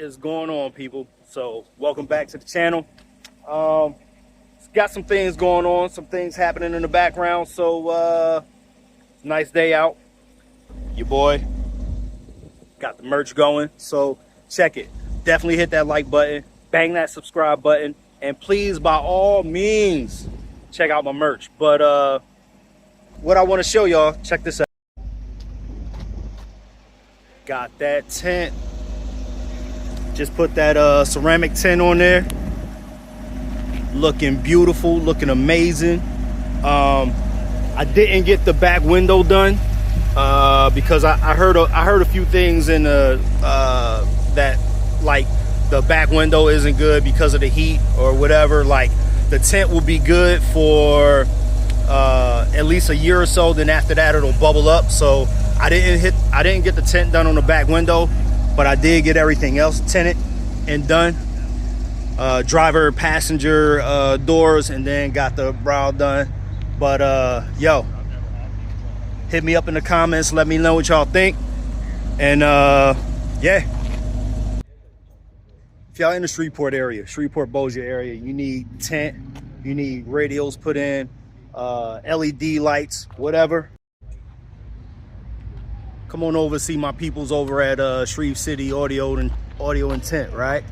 is going on, people? So welcome back to the channel. Got some things going on, some things happening in the background. So nice day out. Your boy got the merch going, so check it. Definitely hit that like button, bang that subscribe button, and please, by all means, check out my merch. But what I want to show y'all, check this out. Got that tint. Just put that ceramic tint on there. Looking beautiful, looking amazing. I didn't get the back window done because I heard a few things in the that like the back window isn't good because of the heat or whatever. Like the tint will be good for at least a year or so. Then after that, it'll bubble up. So I didn't get the tint done on the back window, but I did get everything else tinted and done. Driver, passenger doors, and then got the brow done. But yo, hit me up in the comments, let me know what y'all think. And yeah, if y'all in the Shreveport area, Shreveport-Bossier area, you need tint, you need radios put in, LED lights, whatever, come on over, see my peoples over at Shreve City Audio and Tint, right?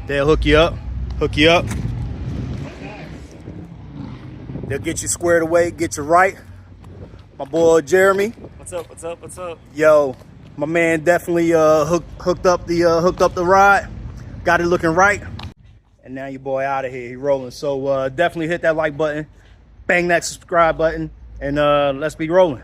They'll hook you up. They'll get you squared away, get you right. My boy Jeremy. What's up? Yo, my man definitely hooked up the ride, got it looking right, and now your boy out of here. He rolling. So definitely hit that like button, bang that subscribe button, and let's be rolling.